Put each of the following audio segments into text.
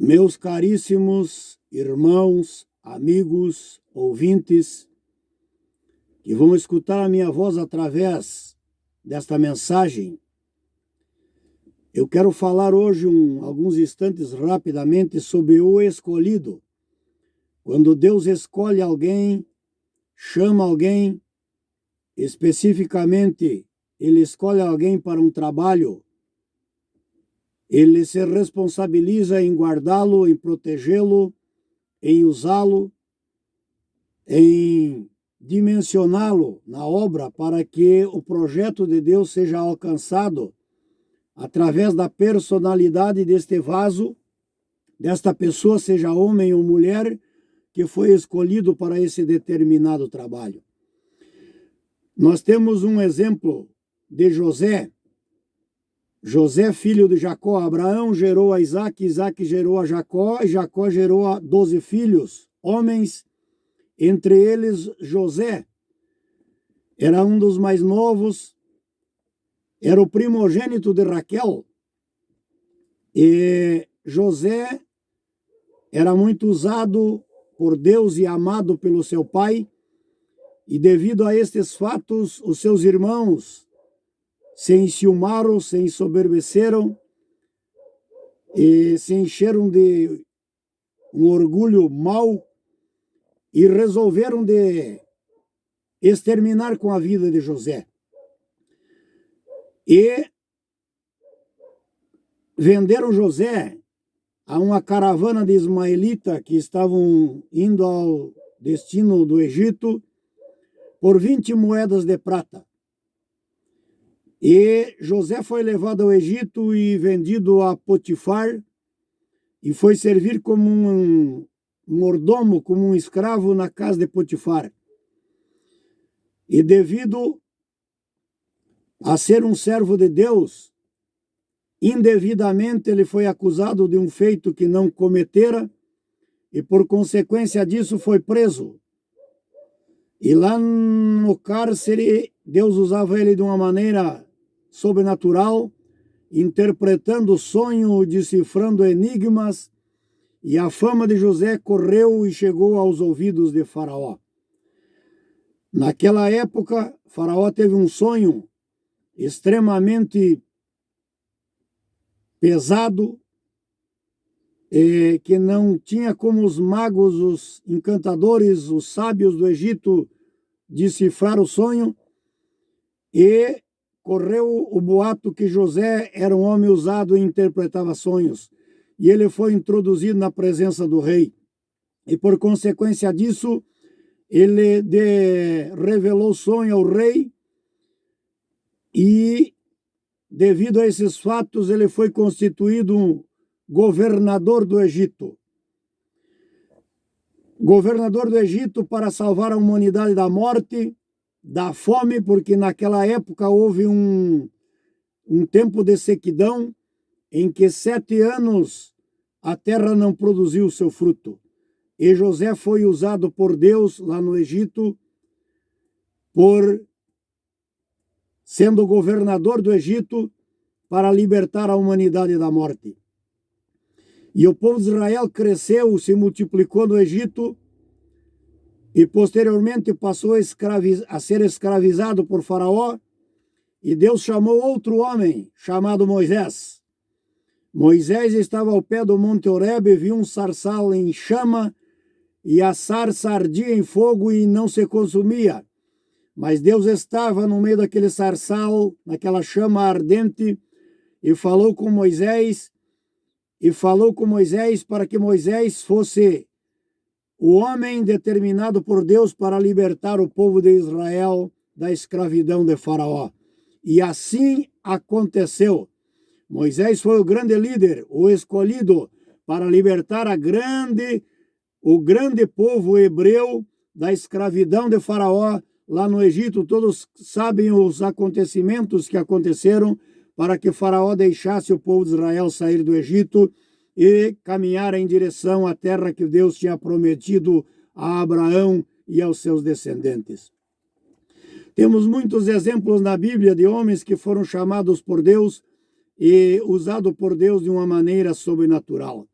Meus caríssimos irmãos, amigos, ouvintes, que vão escutar a minha voz através desta mensagem, eu quero falar hoje alguns instantes rapidamente sobre o escolhido. Quando Deus escolhe alguém, chama alguém, especificamente Ele escolhe alguém para um trabalho, Ele se responsabiliza em guardá-lo, em protegê-lo, em usá-lo, em dimensioná-lo na obra para que o projeto de Deus seja alcançado através da personalidade deste vaso, desta pessoa, seja homem ou mulher, que foi escolhido para esse determinado trabalho. Nós temos um exemplo de José. José, filho de Jacó. Abraão gerou a Isaac, Isaac gerou a Jacó, e Jacó gerou a 12 filhos, homens, entre eles José. Era um dos mais novos, era o primogênito de Raquel. E José era muito usado por Deus e amado pelo seu pai, e devido a estes fatos, os seus irmãos se enciumaram, se ensoberbeceram e se encheram de um orgulho mau e resolveram de exterminar com a vida de José. E venderam José a uma caravana de ismaelita que estavam indo ao destino do Egito por 20 moedas de prata. E José foi levado ao Egito e vendido a Potifar e foi servir como um mordomo, como um escravo na casa de Potifar. E devido a ser um servo de Deus, indevidamente ele foi acusado de um feito que não cometera e por consequência disso foi preso. E lá no cárcere, Deus usava ele de uma maneira sobrenatural, interpretando sonho, decifrando enigmas, e a fama de José correu e chegou aos ouvidos de Faraó. Naquela época, Faraó teve um sonho extremamente pesado, que não tinha como os magos, os encantadores, os sábios do Egito decifrar o sonho, e correu o boato que José era um homem usado e interpretava sonhos, e ele foi introduzido na presença do rei, e por consequência disso, ele revelou o sonho ao rei, e devido a esses fatos, ele foi constituído um governador do Egito. Governador do Egito para salvar a humanidade da morte, da fome, porque naquela época houve um tempo de sequidão em que 7 anos a terra não produziu o seu fruto. E José foi usado por Deus lá no Egito, sendo governador do Egito, para libertar a humanidade da morte. E o povo de Israel cresceu, se multiplicou no Egito e posteriormente passou a ser escravizado por Faraó, e Deus chamou outro homem chamado Moisés. Moisés estava ao pé do Monte Horebe, viu um sarçal em chama e a sarça ardia em fogo e não se consumia. Mas Deus estava no meio daquele sarçal, naquela chama ardente, e falou com Moisés para que Moisés fosse o homem determinado por Deus para libertar o povo de Israel da escravidão de Faraó. E assim aconteceu. Moisés foi o grande líder, o escolhido para libertar o grande povo hebreu da escravidão de Faraó lá no Egito. Todos sabem os acontecimentos que aconteceram para que Faraó deixasse o povo de Israel sair do Egito e caminhar em direção à terra que Deus tinha prometido a Abraão e aos seus descendentes. Temos muitos exemplos na Bíblia de homens que foram chamados por Deus e usados por Deus de uma maneira sobrenatural.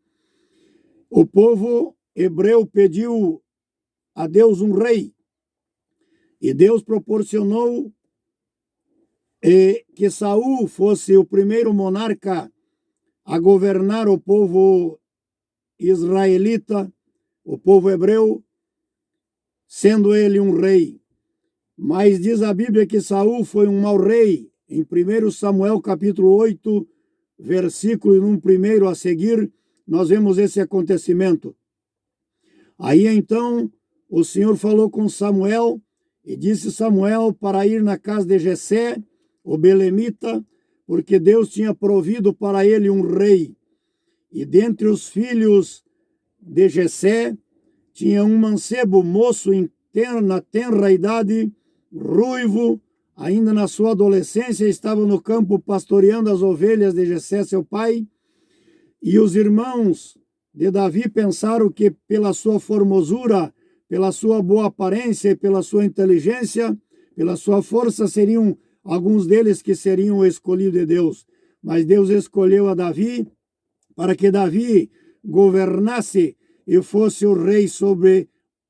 o povo hebreu pediu a Deus um rei, e Deus proporcionou que Saul fosse o primeiro monarca a governar o povo israelita, o povo hebreu, sendo ele um rei. Mas diz a Bíblia que Saul foi um mau rei. Em 1 Samuel capítulo 8, versículo 1 a seguir, nós vemos esse acontecimento. Aí então o Senhor falou com Samuel e disse Samuel para ir na casa de Jessé, o belemita, porque Deus tinha provido para ele um rei. E dentre os filhos de Jessé tinha um mancebo, moço na tenra idade, ruivo, ainda na sua adolescência, estava no campo pastoreando as ovelhas de Jessé, seu pai. E os irmãos de Davi pensaram que pela sua formosura, pela sua boa aparência e pela sua inteligência, pela sua força, seriam alguns deles que seriam o escolhido de Deus. Mas Deus escolheu a Davi para que Davi governasse e fosse o rei sobre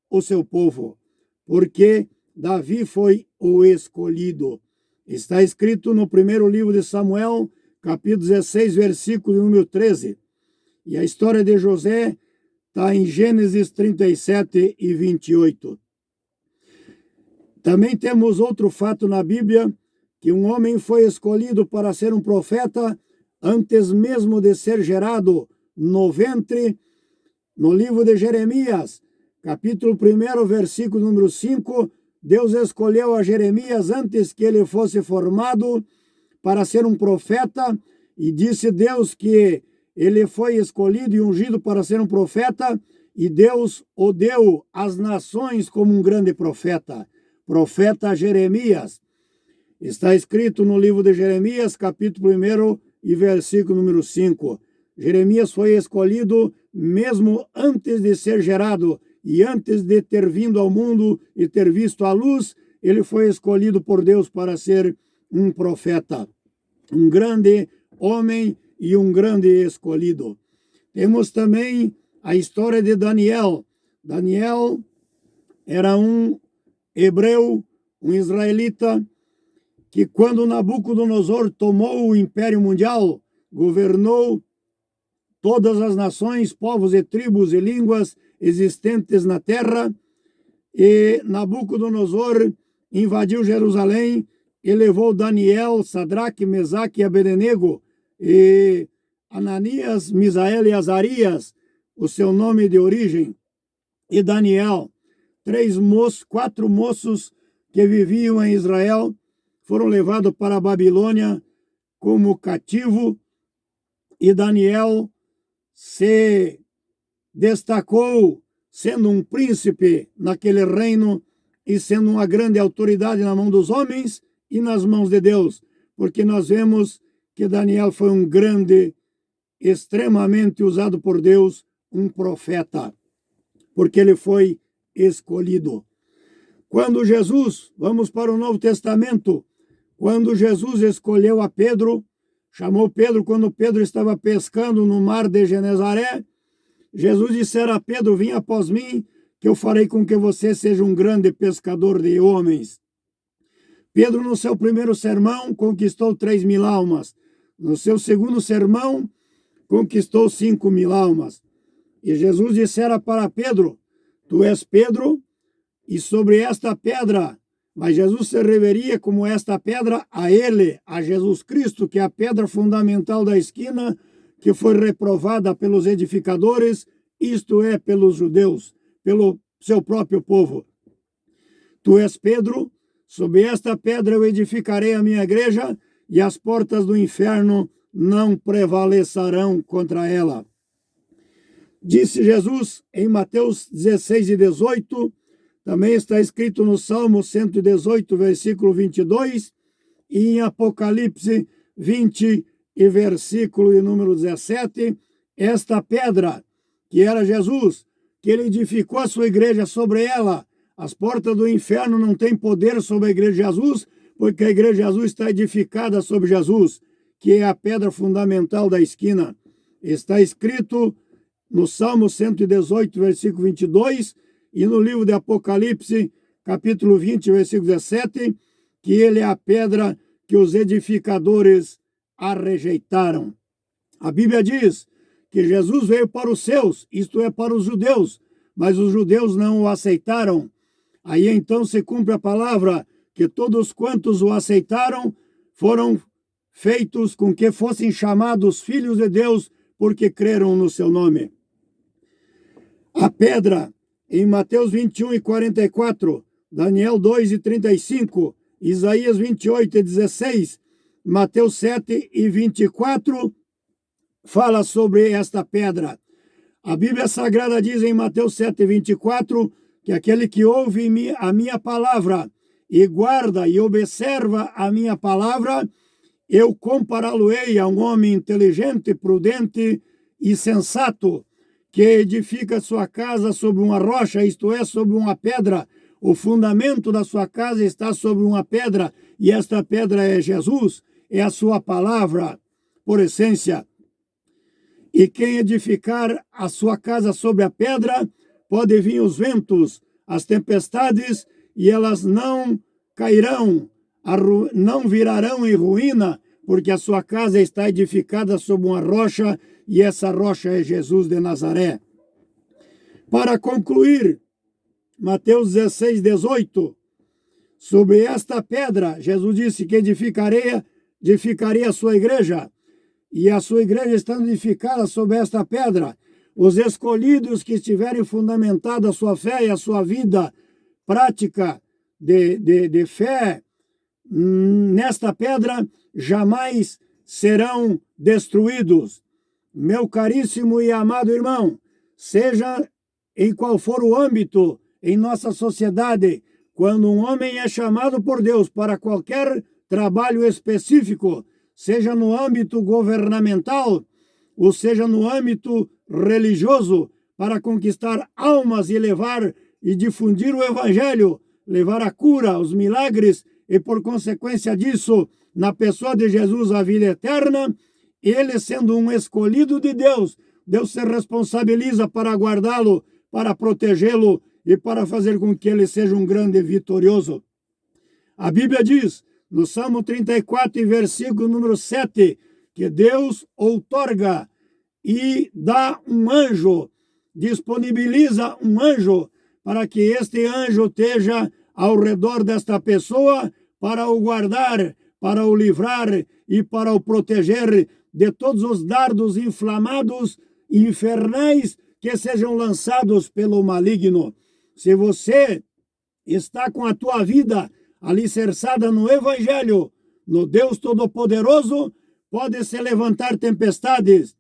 o seu povo, porque Davi foi o escolhido. Está escrito no primeiro livro de Samuel, capítulo 16, versículo número 13. E a história de José está em Gênesis 37 e 28. Também temos outro fato na Bíblia, que um homem foi escolhido para ser um profeta antes mesmo de ser gerado no ventre. No livro de Jeremias, capítulo 1, versículo número 5, Deus escolheu a Jeremias antes que ele fosse formado para ser um profeta, e disse Deus que ele foi escolhido e ungido para ser um profeta, e Deus o deu às nações como um grande profeta, profeta Jeremias. Está escrito no livro de Jeremias, capítulo 1 e versículo número 5. Jeremias foi escolhido mesmo antes de ser gerado e antes de ter vindo ao mundo e ter visto a luz, ele foi escolhido por Deus para ser um profeta, um grande homem e um grande escolhido. Temos também a história de Daniel. Daniel era um hebreu, um israelita, que quando Nabucodonosor tomou o Império Mundial, governou todas as nações, povos e tribos e línguas existentes na terra, e Nabucodonosor invadiu Jerusalém e levou Daniel, Sadraque, Mesaque e Abednego, e Ananias, Misael e Azarias, o seu nome de origem, e Daniel, quatro moços que viviam em Israel, foram levados para a Babilônia como cativo, e Daniel se destacou sendo um príncipe naquele reino e sendo uma grande autoridade na mão dos homens e nas mãos de Deus, porque nós vemos que Daniel foi um grande, extremamente usado por Deus, um profeta, porque ele foi escolhido. Quando Jesus, vamos para o Novo Testamento, quando Jesus escolheu a Pedro, chamou Pedro quando Pedro estava pescando no mar de Genezaré, Jesus dissera a Pedro: vim após mim, que eu farei com que você seja um grande pescador de homens. Pedro, no seu primeiro sermão, conquistou 3.000 almas. No seu segundo sermão, conquistou 5.000 almas. E Jesus dissera para Pedro: tu és Pedro, e sobre esta pedra, mas Jesus se referia como esta pedra a ele, a Jesus Cristo, que é a pedra fundamental da esquina, que foi reprovada pelos edificadores, isto é, pelos judeus, pelo seu próprio povo. Tu és Pedro, sobre esta pedra eu edificarei a minha igreja, e as portas do inferno não prevalecerão contra ela. Disse Jesus em Mateus 16 e 18, também está escrito no Salmo 118, versículo 22, e em Apocalipse 20 e versículo de número 17, esta pedra, que era Jesus, que ele edificou a sua igreja, sobre ela, as portas do inferno não têm poder sobre a igreja de Jesus, porque a igreja de Jesus está edificada sobre Jesus, que é a pedra fundamental da esquina. Está escrito no Salmo 118, versículo 22, e no livro de Apocalipse, capítulo 20, versículo 17, que ele é a pedra que os edificadores a rejeitaram. A Bíblia diz que Jesus veio para os seus, isto é, para os judeus, mas os judeus não o aceitaram. Aí então se cumpre a palavra que todos quantos o aceitaram foram feitos com que fossem chamados filhos de Deus, porque creram no seu nome. A pedra, em Mateus 21 e 44, Daniel 2 e 35, Isaías 28 e 16, Mateus 7 e 24, fala sobre esta pedra. A Bíblia Sagrada diz em Mateus 7 e 24, que aquele que ouve a minha palavra e guarda e observa a minha palavra, eu compará-lo-ei a um homem inteligente, prudente e sensato, que edifica sua casa sobre uma rocha, isto é, sobre uma pedra. O fundamento da sua casa está sobre uma pedra, e esta pedra é Jesus, é a sua palavra, por essência. E quem edificar a sua casa sobre a pedra, pode vir os ventos, as tempestades, e elas não cairão, não virarão em ruína, porque a sua casa está edificada sobre uma rocha, e essa rocha é Jesus de Nazaré. Para concluir, Mateus 16, 18, sobre esta pedra, Jesus disse que edificaria a sua igreja, e a sua igreja está edificada sobre esta pedra. Os escolhidos que estiverem fundamentados a sua fé e a sua vida prática de fé nesta pedra jamais serão destruídos. Meu caríssimo e amado irmão, seja em qual for o âmbito em nossa sociedade, quando um homem é chamado por Deus para qualquer trabalho específico, seja no âmbito governamental, ou seja no âmbito religioso, para conquistar almas e levar e difundir o evangelho, levar a cura, os milagres e, por consequência disso, na pessoa de Jesus, a vida eterna, ele sendo um escolhido de Deus, Deus se responsabiliza para guardá-lo, para protegê-lo e para fazer com que ele seja um grande vitorioso. A Bíblia diz, no Salmo 34, versículo número 7, que Deus outorga e dá um anjo, disponibiliza um anjo para que este anjo esteja ao redor desta pessoa para o guardar, para o livrar e para o proteger de todos os dardos inflamados e infernais que sejam lançados pelo maligno. Se você está com a tua vida alicerçada no Evangelho, no Deus Todo-Poderoso, pode se levantar tempestades,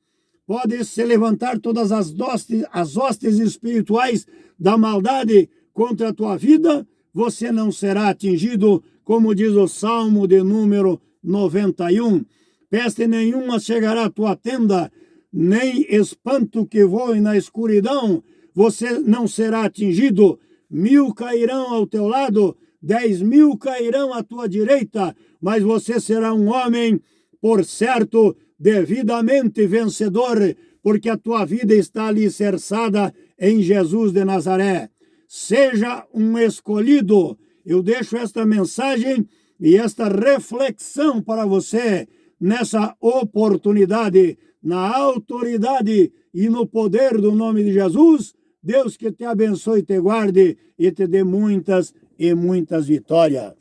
pode se levantar todas as hostes espirituais da maldade contra a tua vida, você não será atingido, como diz o Salmo de número 91. Peste nenhuma chegará à tua tenda, nem espanto que voe na escuridão, você não será atingido. 1000 cairão ao teu lado, 10.000 cairão à tua direita, mas você será um homem, por certo, devidamente vencedor, porque a tua vida está alicerçada em Jesus de Nazaré. Seja um escolhido. Eu deixo esta mensagem e esta reflexão para você nessa oportunidade, na autoridade e no poder do nome de Jesus. Deus que te abençoe, te guarde e te dê muitas e muitas vitórias.